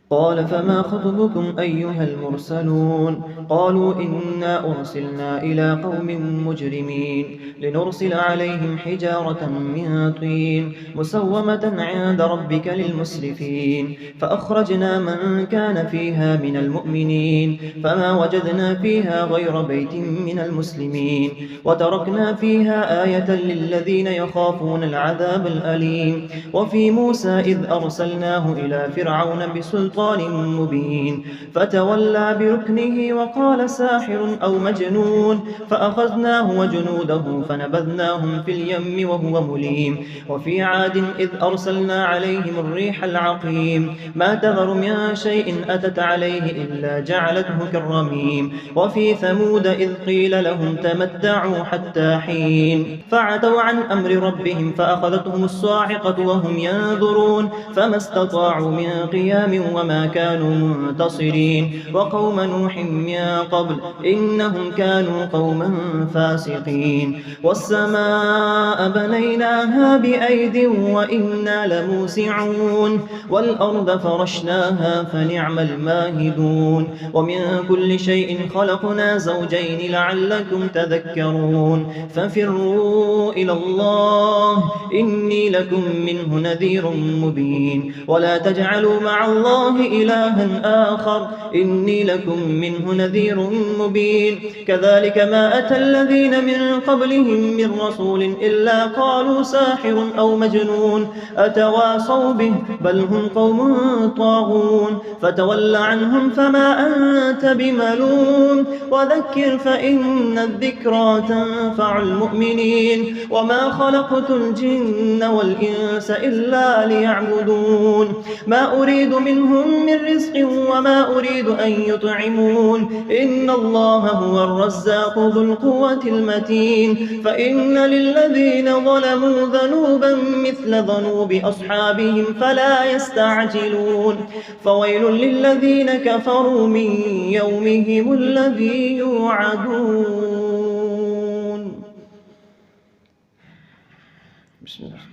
قال فما خطبكم أيها المرسلون قالوا إنا أرسلنا إلى قوم مجرمين لنرسل عليهم حجارة من طين مسومة عند ربك للمسرفين فأخرجنا من كان فيها من المؤمنين فما وجدنا فيها غير بيت من المسلمين وتركنا فيها آية للذين يخافون العذاب الأليم وفي موسى إذ أرسلناه إلى فرعون بسلطان مبين فتولى بركنه وقال ساحر أو مجنون فأخذناه وجنوده فنبذناهم في اليم وهو مليم وفي عاد إذ أرسلنا عليهم الريح العقيم ما تذر من شيء أتت عليه إلا جعلته كالرميم وفي ثمود إذ قيل لهم تمتعوا حتى حين فعتوا عن أمر ربهم فأخذتهم الصاعقة وهم ينظرون فما استطاعوا من قيام وما كانوا منتصرين وقوم نوح من قبل إنهم كانوا قوما فاسقين والسماء بنيناها بأيد وإنا لموسعون والأرض فرشناها فنعم الماهدون ومن كل شيء خلقنا زوجين لعلكم تذكرون ففروا إلى الله إني لكم منه نذير مبين ولا تجعلوا مع الله إلها آخر إني لكم منه نذير مبين كذلك ما أتى الذين من قبلهم من رسول إلا قالوا ساحر أو مجنون أتواصوا به بل هم قوم طاغون فتول عنهم فما أنت بملوم وذكر فإن الذكرى تنفع المؤمنين وما خلقت الجن والإنس إلا ليعبدون ما أريد منهم من رزق وما أريد أن يطعمون إن الله هو الرزاق ذو القوة المتين فإن للذين ظلموا ذنوبا مثل ذنوب أصحابهم فلا يستعجلون فويل للذين كفروا من يومهم الذي يوعدون بسم الله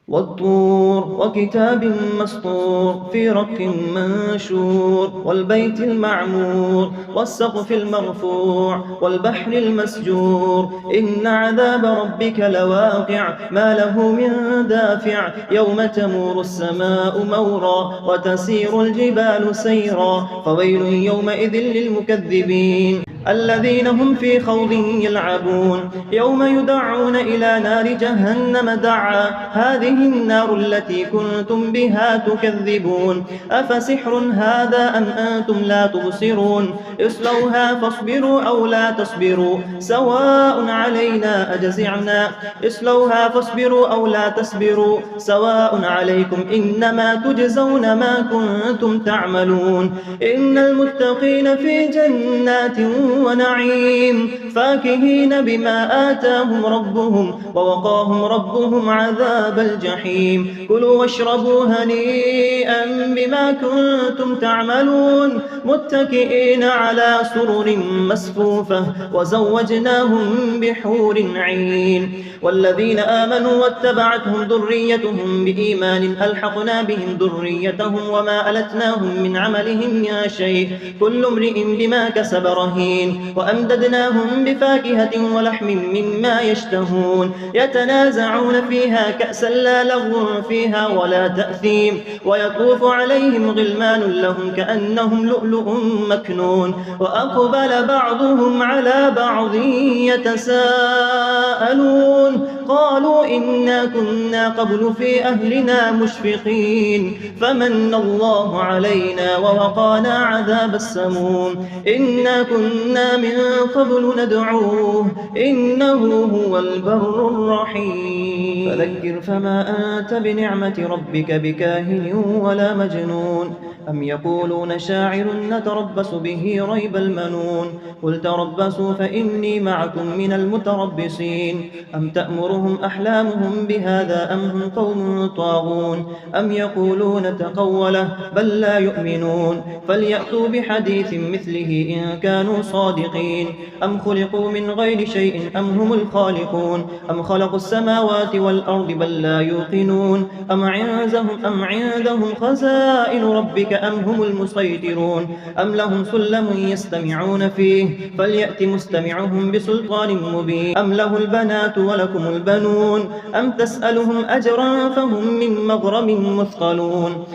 والطور وكتاب مسطور في رق منشور والبيت المعمور والسقف المرفوع والبحر المسجور إن عذاب ربك لواقع ما له من دافع يوم تمور السماء مورا وتسير الجبال سيرا فويل يومئذ للمكذبين الذين هم في خوض يلعبون يوم يدعون إلى نار جهنم دعا هذه النار التي كنتم بها تكذبون أفسحر هذا أم أنتم لا تبصرون اصلوها فاصبروا أو لا تصبروا سواء علينا أجزعنا اصلوها فاصبروا أو لا تصبروا سواء عليكم إنما تجزون ما كنتم تعملون إن المتقين في جنات ونعيم فاكهين بما آتاهم ربهم ووقاهم ربهم عذاب الجحيم كلوا واشربوا هنيئا بما كنتم تعملون متكئين على سرر مصفوفة وزوجناهم بحور عين والذين آمنوا واتبعتهم ذريتهم بإيمان ألحقنا بهم ذريتهم وما ألتناهم من عملهم من شيء كل امرئ بما كسب رهين وأمددناهم بفاكهة ولحم مما يشتهون يتنازعون فيها كأسا لا لغو فيها ولا تأثيم ويطوف عليهم غلمان لهم كأنهم لؤلؤ مكنون وأقبل بعضهم على بعض يتساءلون قالوا إنا كنا قبل في أهلنا مشفقين فمن الله علينا ووقانا عذاب السموم إنا كنا من قبل ندعوه إنه هو البر الرحيم فذكر فما أنت بنعمة ربك بكاهن ولا مجنون أم يقولون شاعر نتربص به ريب المنون قل تربصوا فإني معكم من المتربصين أم تأمرون أتغرهم أحلامهم بهذا أم هم قوم طاغون أم يقولون تقوله بل لا يؤمنون فليأتوا بحديث مثله إن كانوا صادقين أم خلقوا من غير شيء أم هم الخالقون أم خلقوا السماوات والأرض بل لا يوقنون أم عندهم خزائن ربك أم هم المسيطرون أم لهم سلم يستمعون فيه فليأت مستمعهم بسلطان مبين أم له البنات ولكم البنون أم تسألهم أجرا فهم من مغرم مثقلون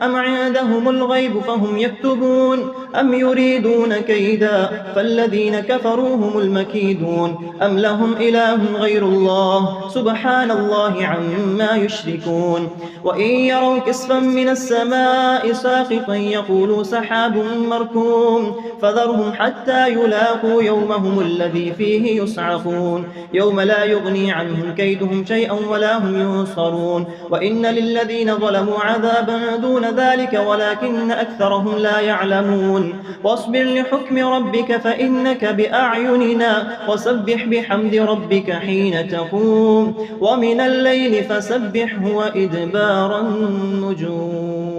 أم عندهم الغيب فهم يكتبون أم يريدون كيدا فالذين كفروا هم المكيدون أم لهم إله غير الله سبحان الله عما يشركون وإن يروا كسفا من السماء ساقطا يقولوا سحاب مركوم فذرهم حتى يلاقوا يومهم الذي فيه يصعقون يوم لا يغني عنهم كيدهم شيئا ولا هم ينصرون وإن للذين ظلموا عذابا دون ذلك ولكن أكثرهم لا يعلمون واصبر لحكم ربك فإنك بأعيننا وسبح بحمد ربك حين تقوم ومن الليل فسبحه وإدبار النجوم.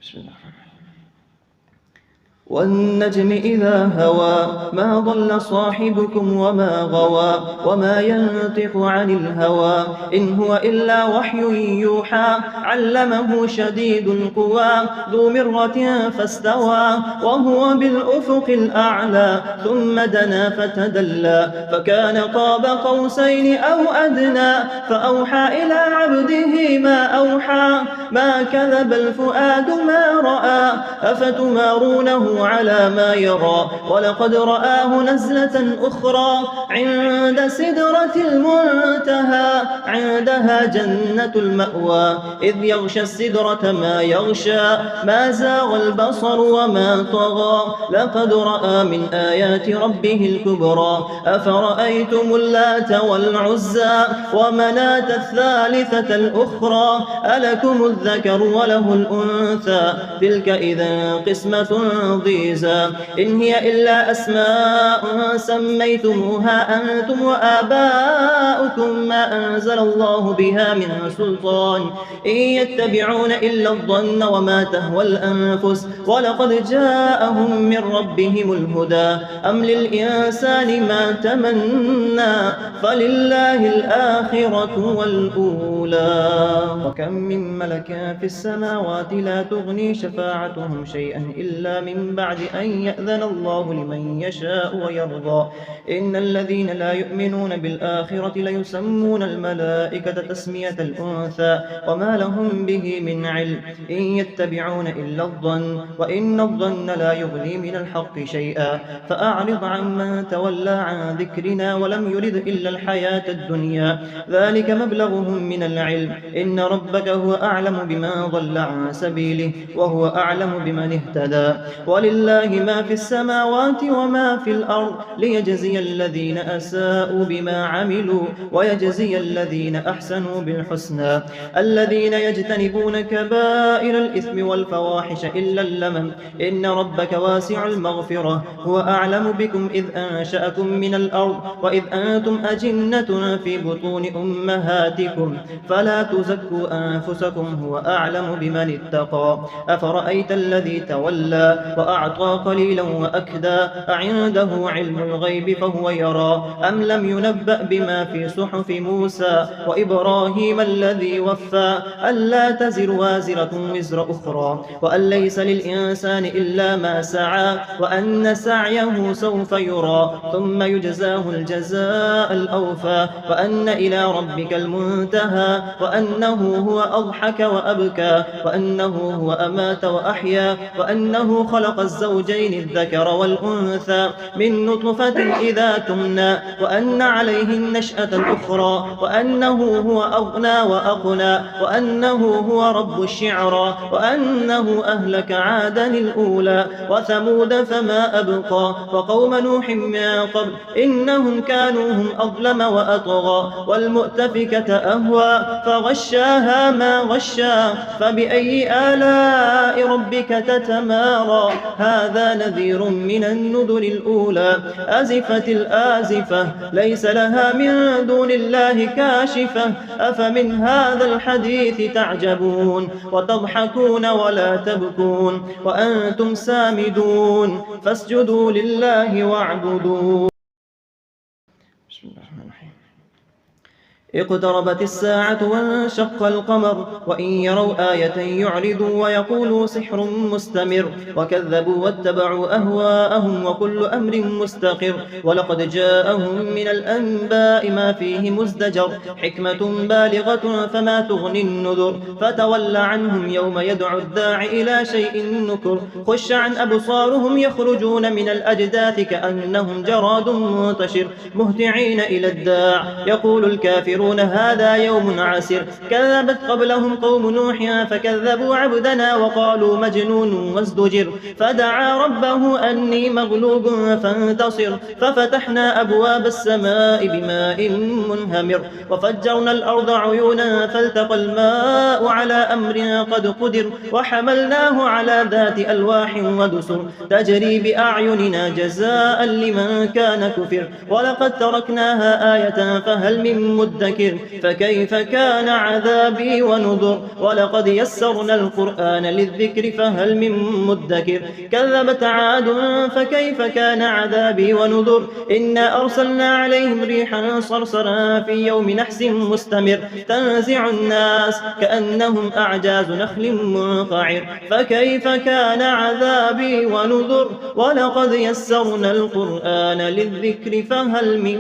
بسم الله الرحمن الرحيم. والنجم إذا هوى ما ضل صاحبكم وما غوى وما ينطق عن الهوى إن هو إلا وحي يوحى علمه شديد القوى ذو مرة فاستوى وهو بالأفق الأعلى ثم دنا فتدلى فكان قاب قوسين أو أدنى فأوحى إلى عبده ما أوحى ما كذب الفؤاد ما رأى أفتمارونه على ما يرى ولقد رآه نزلة أخرى عند سدرة المنتهى عندها جنة المأوى إذ يغشى السدرة ما يغشى ما زاغ البصر وما طغى لقد رأى من آيات ربه الكبرى أفرأيتم اللات والعزى ومناة الثالثة الأخرى ألكم الذكر وله الأنثى تلك إذا قسمة ضيزى إن هي إلا أسماء سميتموها أنتم وآباؤكم ما أنزل الله بها من سلطان إن يتبعون إلا الظن وما تهوى الأنفس ولقد جاءهم من ربهم الهدى أم للإنسان ما تمنى فلله الآخرة والأولى وكم من ملك في السماوات لا تغني شفاعتهم شيئا إلا من بعد أن يأذن الله لمن يشاء ويرضى إن الذين لا يؤمنون بالآخرة ليسمون الملائكة تسمية الأنثى وما لهم به من علم إن يتبعون إلا الظن وإن الظن لا يغني من الحق شيئا فأعرض عمن تولى عن ذكرنا ولم يرد إلا الحياة الدنيا ذلك مبلغهم من العلم إن ربك هو أعلم بمن ضل عن سبيله وهو أعلم بمن اهتدى ولله ما في السماوات وما في الأرض ليجزي الذين أساءوا بما عملوا ويجزي الذين أحسنوا بالحسنى الذين يجتنبون كبائر الإثم والفواحش إلا اللمم إن ربك واسع المغفرة هو أعلم بكم إذ أنشأكم من الأرض وإذ أنتم أجنة في بطون أمهاتكم فلا تزكوا أنفسكم هو أعلم بمن اتقى أفرأيت الذي تولى وأعطى قليلا وأكدى أعنده علم الغيب فهو يرى أم لم ينبأ بما في صحف موسى وإبراهيم الذي وفى ألا تزر وازرة وزر أخرى وأن ليس للإنسان إلا ما سعى وأن سعيه سوف يرى ثم يجزاه الجزاء الأوفى وأن إلى ربك المنتهى وأنه هو أضحك وأبكى وأنه هو أمات وأحيا وأنه خلق الزوجين الذكر والأنثى من نطفة إذا تمنى وأن عليه النشأة الأخرى وأنه هو أغنى وأقنى وأنه هو رب الشعرى وأنه أهلك عادا الأولى وثمود فما أبقى وقوم نوح من قبل إنهم كانوا هم أظلم وأطغى والمؤتفكة أهوى فغشاها فغشاها ما غشا فبأي آلاء ربك تتمارى هذا نذير من النذر الأولى أزفت الآزفة ليس لها من دون الله كاشفة أفمن هذا الحديث تعجبون وتضحكون ولا تبكون وأنتم سامدون فاسجدوا لله واعبدوا. بسم الله الرحمن الرحيم. اقتربت الساعة وانشق القمر وإن يروا آية يعرضوا ويقولوا سحر مستمر وكذبوا واتبعوا أهواءهم وكل أمر مستقر ولقد جاءهم من الأنباء ما فيه مزدجر حكمة بالغة فما تغني النذر فتول عنهم يوم يدعو الداعي إلى شيء نكر خش عن أبصارهم يخرجون من الأجداث كأنهم جراد منتشر مهتعين إلى الداع يقول الكافر هذا يوم عسر كذبت قبلهم قوم نوح فكذبوا عبدنا وقالوا مجنون وازدجر فدعا ربه أني مغلوب فانتصر ففتحنا أبواب السماء بماء منهمر وفجرنا الأرض عيونا فالتقى الماء على أمر قد قدر وحملناه على ذات ألواح ودسر تجري بأعيننا جزاء لمن كان كفر ولقد تركناها آية فهل من مدكر فكيف كان عذابي ونذر ولقد يسرنا القرآن للذكر فهل من مدكر كذبت عاد فكيف كان عذابي ونذر إنا أرسلنا عليهم ريحا صرصرا في يوم نحس مستمر تنزع الناس كأنهم أعجاز نخل منقعر فكيف كان عذابي ونذر ولقد يسرنا القرآن للذكر فهل من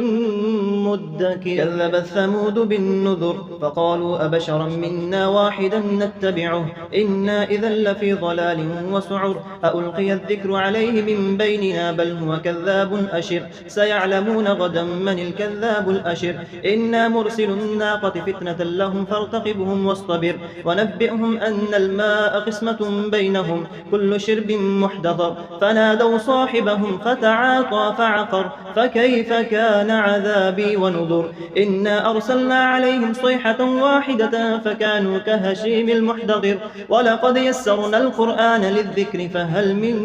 مدكر كذبت ثمود بالنذر فقالوا أبشرا منا واحدا نتبعه إنا إذا لفي ضلال وسعر ألقي الذكر عليه من بيننا بل هو كذاب أشر سيعلمون غدا من الكذاب الأشر إنا مرسل الناقة فتنة لهم فارتقبهم واصطبر ونبئهم أن الماء قسمة بينهم كل شرب محتضر فنادوا صاحبهم فتعاطى فعقر فكيف كان عذابي ونذر إنا أرسلنا عليهم صيحة واحدة فكانوا كهشيم المحتضر ولقد يسرنا القرآن للذكر فهل من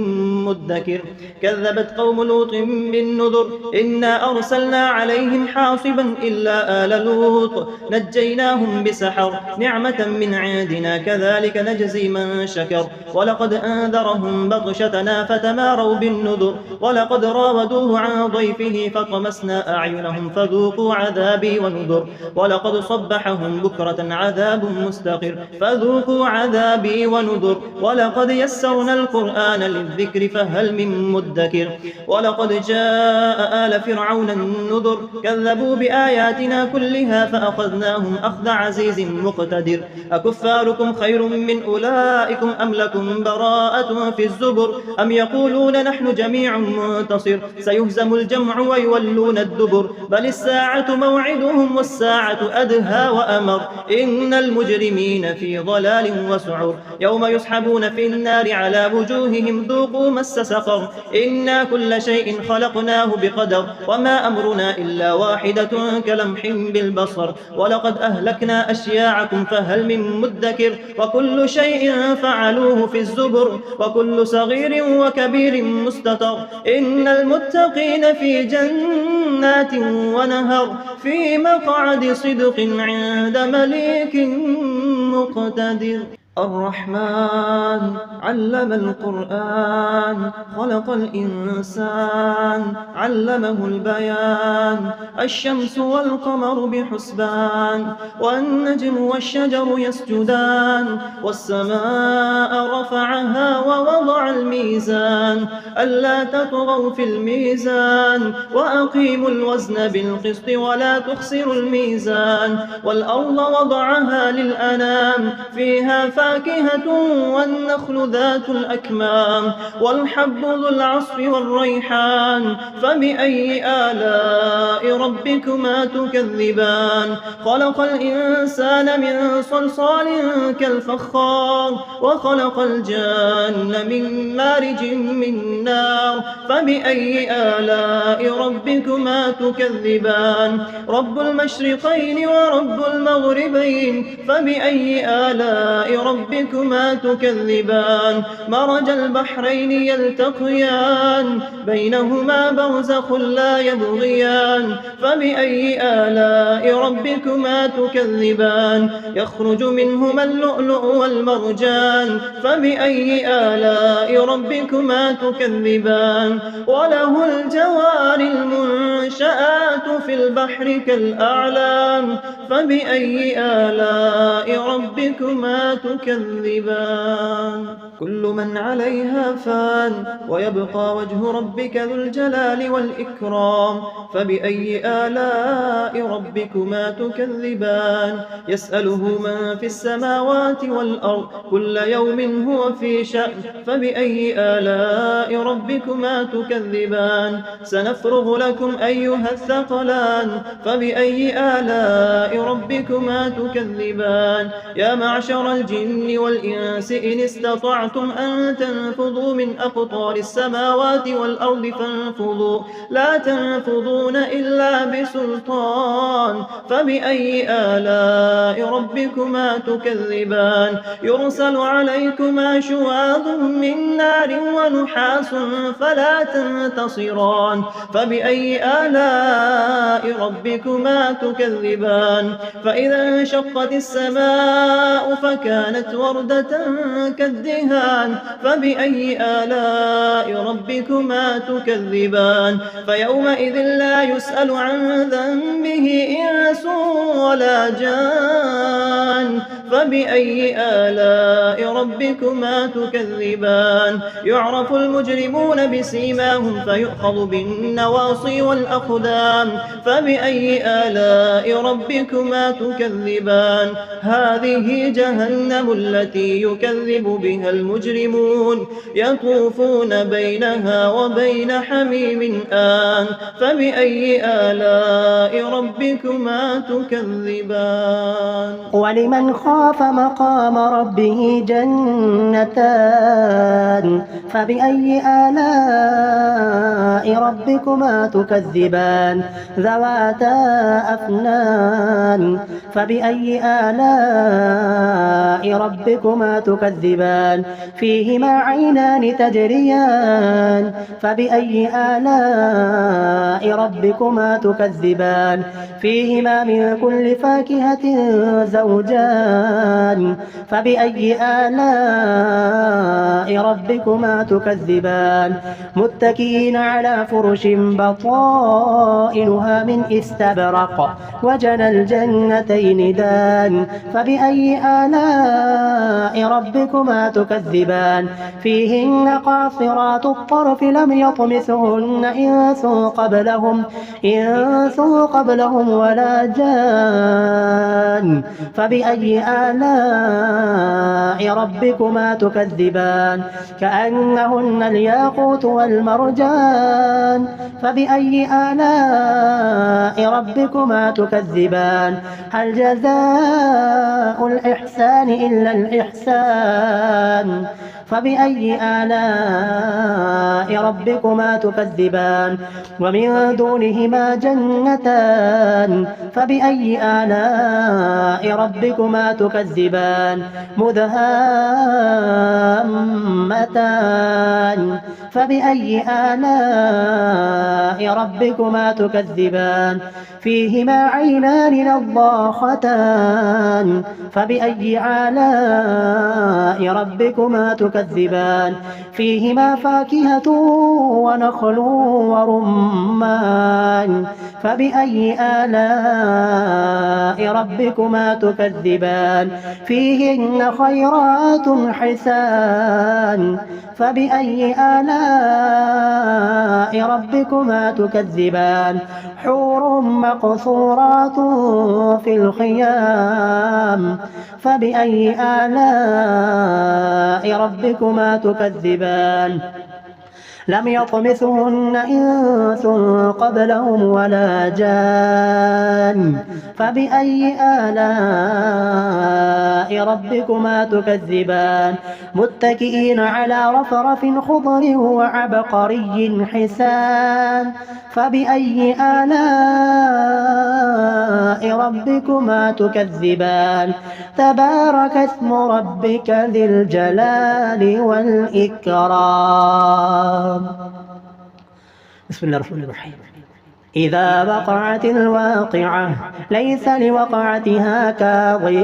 مدكر كذبت قوم لوط بالنذر إنا أرسلنا عليهم حاصبا إلا آل لوط نجيناهم بسحر نعمة من عندنا كذلك نجزي من شكر ولقد أنذرهم بطشتنا فتماروا بالنذر ولقد راودوه عن ضيفه فطمسنا أعينهم فذوقوا عذابي ونذر ولقد صبحهم بكرة عذاب مستقر فذوقوا عذابي ونذر ولقد يسرنا القرآن للذكر فهل من مدكر ولقد جاء آل فرعون النذر كذبوا بآياتنا كلها فأخذناهم أخذ عزيز مقتدر أكفاركم خير من أولئكم أم لكم براءة في الزبر أم يقولون نحن جميع منتصر سيهزم الجمع ويولون الدبر بل الساعة موعدهم والساعة أدهى وأمر إن المجرمين في ضلال وسعر يوم يسحبون في النار على وجوههم ذوقوا مس سقر إنا كل شيء خلقناه بقدر وما أمرنا إلا واحدة كلمح بالبصر ولقد أهلكنا أشياعكم فهل من مدكر وكل شيء فعلوه في الزبر وكل صغير وكبير مستطر إن المتقين في جنات ونهر في مقعد صدق عند مليك مقتدر الرحمن علم القرآن خلق الإنسان علمه البيان الشمس والقمر بحسبان والنجم والشجر يسجدان والسماء رفعها ووضع الميزان ألا تطغوا في الميزان وأقيموا الوزن بالقسط ولا تخسروا الميزان والأرض وضعها للأنام فيها فاكهة والنخل ذات الأكمام والحب ذو العصف والريحان فبأي آلاء ربكما تكذبان خلق الإنسان من صلصال كالفخار وخلق الجان من مارج من نار فبأي آلاء ربكما تكذبان رب المشرقين ورب المغربين فبأي آلاء ربكما تكذبان مرج البحرين يلتقيان بينهما برزخ لا يبغيان فبأي آلاء ربكما تكذبان يخرج منهما اللؤلؤ والمرجان فبأي آلاء ربكما تكذبان وله الجوار المنشآت في البحر كالأعلام فبأي آلاء ربكما تكذبان كل من عليها فان ويبقى وجه ربك ذو الجلال والإكرام فبأي آلاء ربكما تكذبان يسأله من في السماوات والأرض كل يوم هو في شأن فبأي آلاء ربكما تكذبان سنفرغ لكم أيها الثقلان فبأي آلاء ربكما تكذبان يا معشر الجن والإنس إن استطعتم أن تنفذوا من أقطار السماوات والأرض فانفذوا لا تنفذون إلا بسلطان فبأي آلاء ربكما تكذبان يرسل عليكما شواظ من نار ونحاس فلا تنتصران فبأي آلاء ربكما تكذبان فإذا انشقت السماء فكانت وردة كالدهان فبأي آلاء ربكما تكذبان فيومئذ لا يسأل عن ذنبه إنس ولا جان فبأي آلاء ربكما تكذبان يعرف المجرمون بسيماهم فيؤخذ بالنواصي والأقدام فبأي آلاء ربكما تكذبان هذه جهنم التي يكذب بها المجرمون يطوفون بينها وبين حميم آن فبأي آلاء ربكما تكذبان ولمن خاف مقام ربه جنتان فبأي آلاء ربكما تكذبان ذواتا أفنان فبأي آلاء ربكما تكذبان فيهما عينان تجريان فبأي آلاء ربكما تكذبان فيهما من كل فاكهة زوجان فبأي آلاء ربكما تكذبان متكئين على فرش بطائنها من استبرق وجنى الجنتين دان فبأي آلاء ربكما تكذبان فيهن قاصرات الطرف لم يطمثهن إنس قبلهم ولا جان فبأي آلاء ربكما تكذبان كأنهن الياقوت والمرجان فبأي آلاء ربكما تكذبان هل جزاء الإحسان إلا الإحسان فبأي آلاء ربكما تكذبان ومن دونهما جنتان فبأي آلاء ربكما تكذبان مدهامتان فبأي آلاء ربكما تكذبان فيهما عينان نضاختان فبأي آلاء ربكما تكذبان فيهما فاكهة ونخل ورمان فبأي آلاء ربكما تكذبان فيهن خيرات حسان فبأي آلاء آلاء ربكما تكذبان حور مقصورات في الخيام فبأي آلاء ربكما تكذبان لم يطمثهن إنس قبلهم ولا جان فبأي آلاء ربكما تكذبان متكئين على رفرف خضر وعبقري حسان فبأي آلاء ربكما تكذبان تبارك اسم ربك ذي الجلال والإكرام. بسم الله الرحمن الرحيم. إذا وقعت الواقعة ليس لوقعتها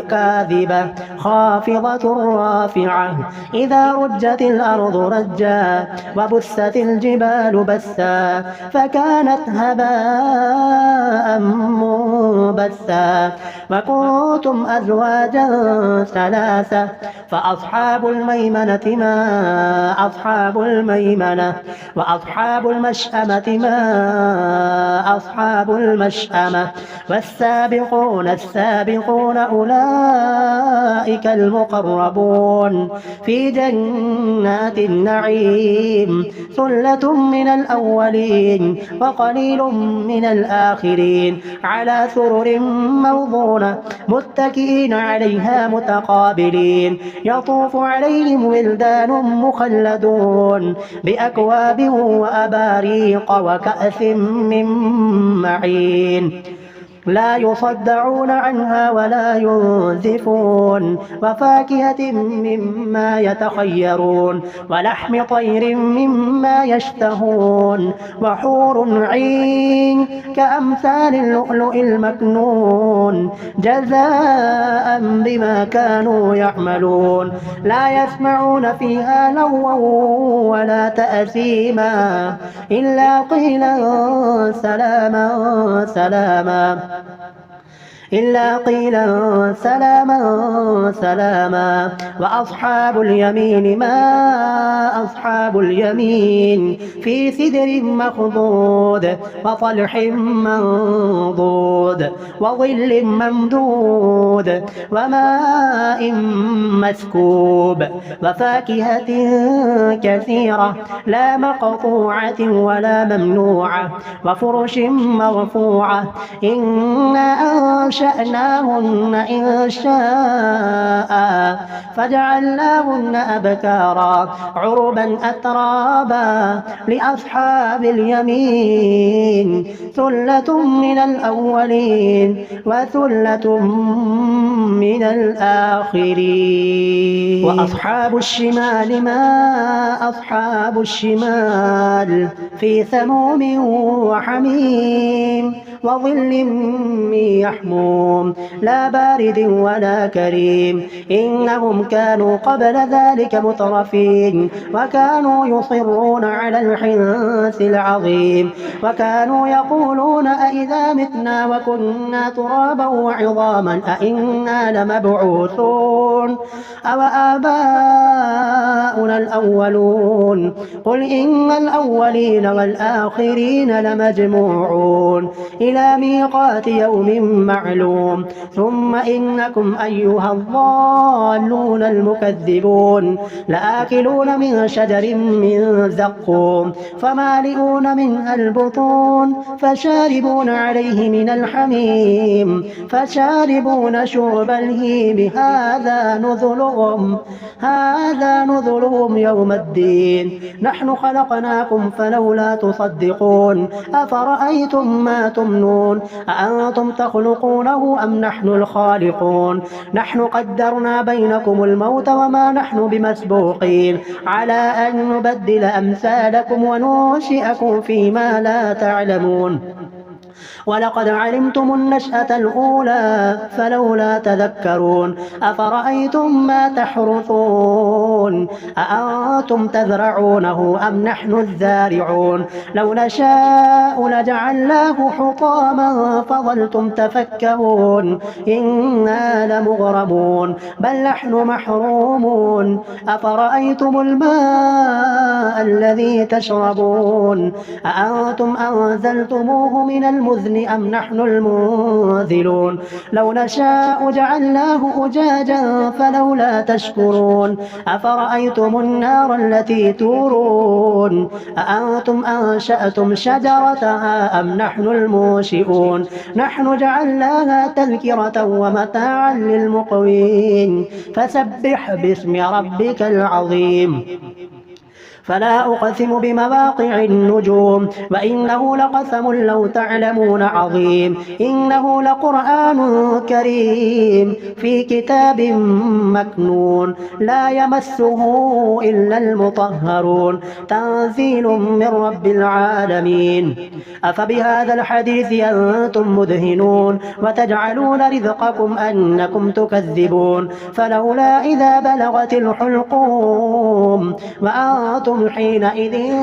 كاذبة خافضة رافعة إذا رجت الأرض رجا وبست الجبال بسا فكانت هباء منبثا وكنتم أزواجا ثلاثة فأصحاب الميمنة ما أصحاب الميمنة وأصحاب المشأمة ما أصحاب المشأمة والسابقون السابقون أولئك المقربون في جنات النعيم ثلة من الأولين وقليل من الآخرين على سرر موضونة متكئين عليها متقابلين يطوف عليهم ولدان مخلدون بأكواب وأباريق وكأس من معين لا يصدعون عنها ولا ينزفون وفاكهة مما يتخيرون ولحم طير مما يشتهون وحور عين كأمثال اللؤلؤ المكنون جزاء بما كانوا يعملون لا يسمعون فيها لغوا ولا تأثيما إلا قيلا سلاما سلاما إلا قيلا سلاما سلاما وأصحاب اليمين ما أصحاب اليمين في سدر مخضود وطلح منضود وظل ممدود وماء مسكوب وفاكهة كثيرة لا مقطوعة ولا ممنوعة وفرش مرفوعة إنا أنشأناهن إن شاء فجعلناهن أبكارا عربا أترابا لأصحاب اليمين ثلة من الأولين وثلة من الآخرين وأصحاب الشمال ما أصحاب الشمال في سموم وحميم وظل من يحموم لا بارد ولا كريم إنهم كانوا قبل ذلك مترفين وكانوا يصرون على الحنث العظيم وكانوا يقولون أئذا متنا وكنا ترابا وعظاما أئنا لمبعوثون أو آباؤنا الأولون قل إن الأولين والآخرين لمجموعون إلى ميقات يوم معلوم ثم إنكم أيها الضالون المكذبون لآكلون من شجر من زقوم فمالئون منها البطون فشاربون عليه من الحميم فشاربون شرب الهيم هذا نذلهم يوم الدين نحن خلقناكم فلولا تصدقون أفرأيتم ما تمنون أأنتم تخلقونه أم نحن الخالقون نحن قدرنا بينكم الموت وما نحن بمسبوقين على أن نبدل أمثالكم وننشئكم فيما لا تعلمون ولقد علمتم النشأة الأولى فلولا تذكرون أفرأيتم ما تحرثون أأنتم تزرعونه أم نحن الزارعون لو نشاء لجعلناه حطاما فظلتم تفكهون إنا لمغرمون بل نحن محرومون أفرأيتم الماء الذي تشربون أأنتم أنزلتموه من المزن أم نحن المنزلون لو نشاء جعلناه أجاجا فلولا تشكرون أفرأيتم النار التي تورون أأنتم أنشأتم شجرتها أم نحن المنشئون نحن جعلناها تذكرة ومتاعا للمقوين فسبح باسم ربك العظيم فلا أقسم بمواقع النجوم وإنه لقسم لو تعلمون عظيم إنه لقرآن كريم في كتاب مكنون لا يمسه إلا المطهرون تنزيل من رب العالمين أفبهذا الحديث أنتم مدهنون وتجعلون رزقكم أنكم تكذبون فلولا إذا بلغت الحلقوم وأنتم حينئذ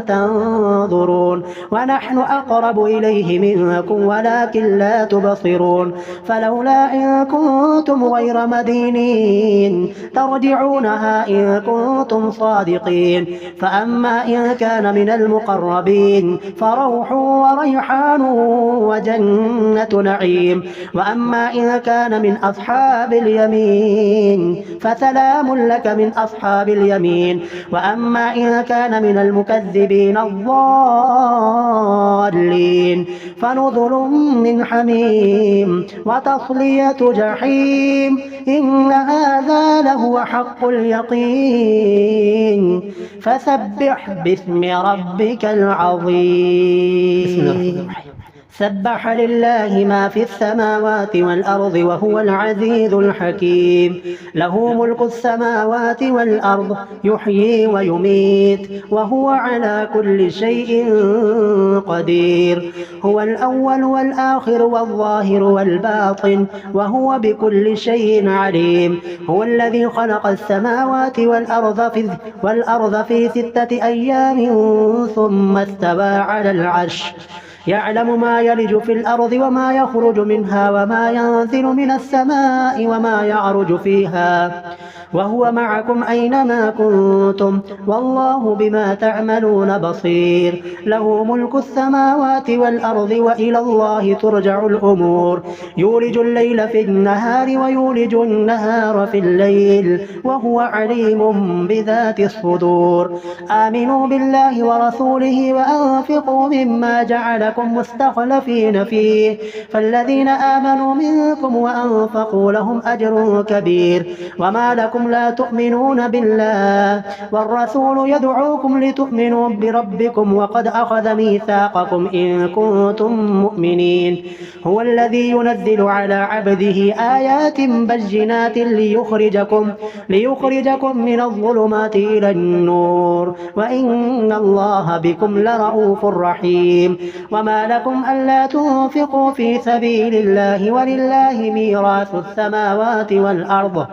تنظرون ونحن أقرب إليه منكم ولكن لا تبصرون فلولا إن كنتم غير مدينين ترجعونها إن كنتم صادقين فأما إن كان من المقربين فروح وريحان وجنة نعيم وأما إن كان من أصحاب اليمين فسلام لك من أصحاب اليمين وأما إن كان من المكذبين الضالين فنزل من حميم وتصلية جحيم إن هذا لهو حق اليقين فسبح باسم ربك العظيم سبح لله ما في السماوات والأرض وهو العزيز الحكيم له ملك السماوات والأرض يحيي ويميت وهو على كل شيء قدير هو الأول والآخر والظاهر والباطن وهو بكل شيء عليم هو الذي خلق السماوات والأرض في 6 أيام ثم استوى على العرش يعلم ما يلج في الأرض وما يخرج منها وما ينزل من السماء وما يعرج فيها وهو معكم أينما كنتم والله بما تعملون بصير له ملك السماوات والأرض وإلى الله ترجع الأمور يولج الليل في النهار ويولج النهار في الليل وهو عليم بذات الصدور آمنوا بالله ورسوله وأنفقوا مما جعلكم مستخلفين فيه فالذين آمنوا منكم وأنفقوا لهم أجر كبير وما لكم لا تؤمنون بالله والرسول يدعوكم لتؤمنوا بربكم وقد أخذ ميثاقكم إن كنتم مؤمنين هو الذي ينزل على عبده آيات بينات ليخرجكم من الظلمات إلى النور وإن الله بكم لرؤوف رحيم وما لكم ألا تنفقوا في سبيل الله ولله ميراث السماوات والأرض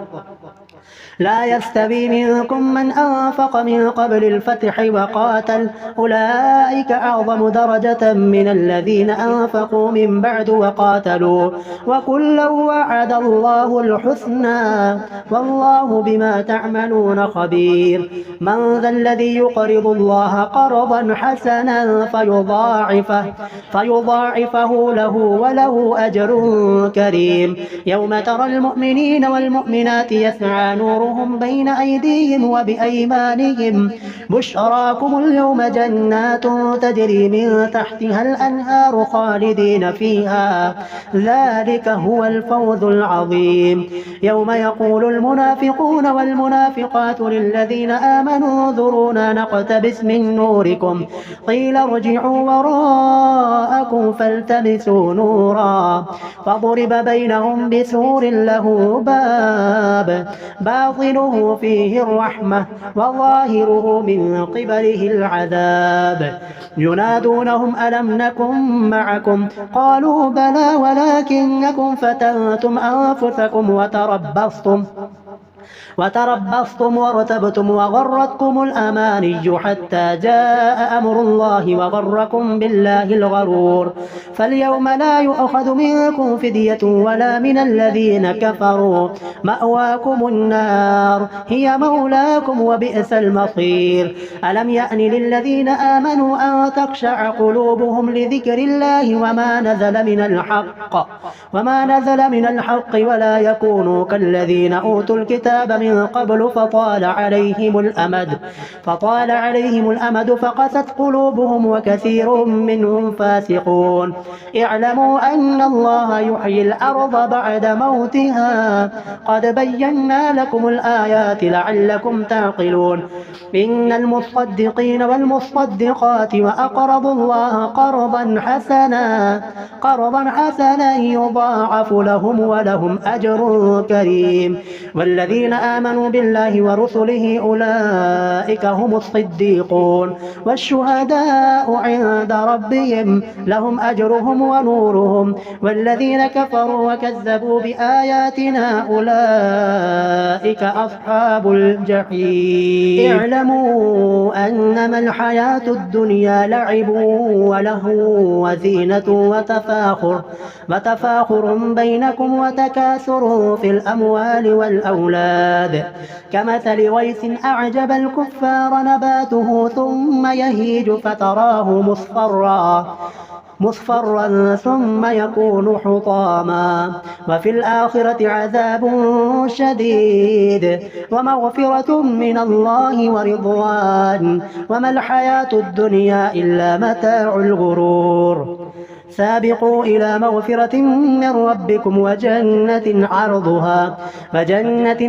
لا يستوي منكم من أنفق من قبل الفتح وقاتل أولئك أعظم درجة من الذين أنفقوا من بعد وقاتلوا وكلا وعد الله الحسنى والله بما تعملون خبير من ذا الذي يقرض الله قرضا حسنا فيضاعفه له وله أجر كريم يوم ترى المؤمنين والمؤمنات يسعى نورهم بين أيديهم وبأيمانهم بشراكم اليوم جنات تجري من تحتها الأنهار خالدين فيها ذلك هو الفوز العظيم يوم يقول المنافقون والمنافقات للذين آمنوا انظرونا نقتبس من نوركم قيل ارجعوا وراءكم فالتمسوا نورا فضرب بينهم بسور له باب باطنه فيه الرحمة وظاهره من قبله العذاب. ينادونهم ألم نكن معكم قالوا بلى ولكنكم فتنتم أنفسكم وتربصتم وارتبتم وغرتكم الأماني حتى جاء أمر الله وغركم بالله الغرور. فاليوم لا يؤخذ منكم فدية ولا من الذين كفروا، مأواكم النار هي مولاكم وبئس المصير. ألم يأن للذين آمنوا أن تخشع قلوبهم لذكر الله وما نزل من الحق ولا يكونوا كالذين أوتوا الكتاب من قبل فطال عليهم الأمد فقست قلوبهم وكثير منهم فاسقون. اعلموا أن الله يحيي الأرض بعد موتها قد بينا لكم الآيات لعلكم تعقلون. إن المصدقين والمصدقات وأقرضوا الله قرضا حسنا يضاعف لهم ولهم أجر كريم. والذين آمنوا بالله ورسله أولئك هم الصديقون والشهداء عند ربهم لهم أجرهم ونورهم. والذين كفروا وكذبوا بآياتنا أولئك أصحاب الجحيم. اعلموا أنما الحياة الدنيا لعب ولهو وزينة وتفاخر بينكم وتكاثر في الأموال والأولاد كمثل غيث أعجب الكفار نباته ثم يهيج فتراه مصفرا ثم يكون حطاما وفي الآخرة عذاب شديد ومغفرة من الله ورضوان وما الحياة الدنيا إلا متاع الغرور. سابقوا إلى مغفرة من ربكم وجنة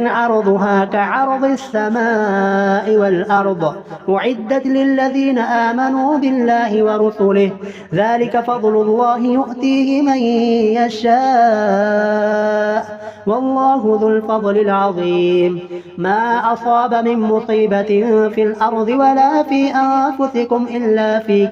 عرضها كعرض السماء والأرض أعدت للذين آمنوا بالله ورسله ذلك فضل الله يؤتيه من يشاء والله ذو الفضل العظيم. ما أصاب من مصيبة في الأرض ولا في أنفسكم إلا في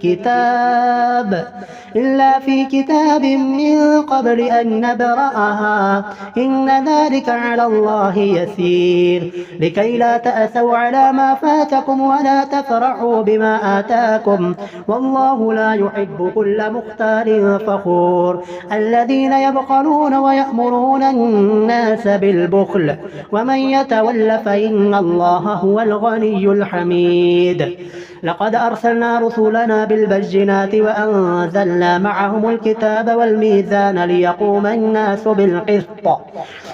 كتاب من قبل أن نبرأها إن ذلك على الله يسير. لكي لا تأسوا على ما فاتكم ولا تفرحوا بما آتاكم والله لا يحب كل مختال فخور. الذين يبخلون ويأمرون الناس بالبخل ومن يتول فإن الله هو الغني الحميد. لقد أرسلنا رسلنا بالبينات وأنزلنا معهم الكتاب والميزان ليقوم الناس بالقسط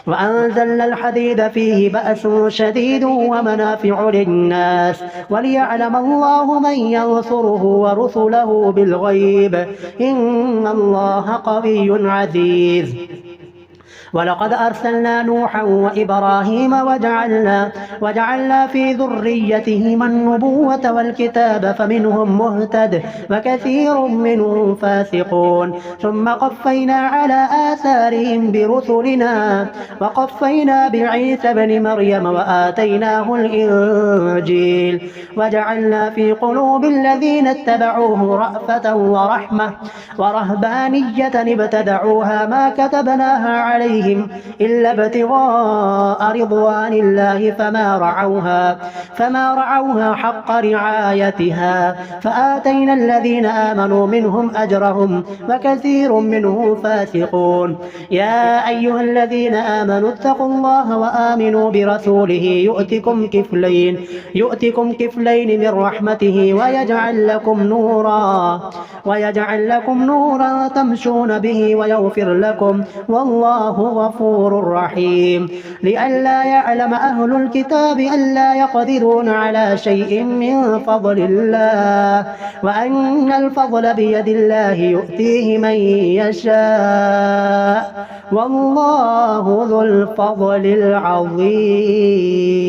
وأنزلنا الحديد فيه بأس شديد ومنافع للناس وليعلم الله من ينصره ورسله بالغيب إن الله قوي عزيز. ولقد أرسلنا نوحا وإبراهيم وجعلنا في ذريتهما النبوة والكتاب فمنهم مهتد وكثير منهم فاسقون. ثم قفينا على آثارهم برسلنا وقفينا بعيسى بن مريم وآتيناه الإنجيل وجعلنا في قلوب الذين اتبعوه رأفة ورحمة ورهبانية ابتدعوها ما كتبناها عليهم إلا ابتغاء رضوان الله فما رعوها حق رعايتها فآتينا الذين آمنوا منهم أجرهم وكثير منهم فاسقون. يا أيها الذين آمنوا اتقوا الله وآمنوا برسوله يؤتكم كفلين من رحمته ويجعل لكم نورا تمشون به ويغفر لكم والله غفور رحيم. لئلا يعلم أهل الكتاب ألا يقدرون على شيء من فضل الله وأن الفضل بيد الله يؤتيه من يشاء والله ذو الفضل العظيم.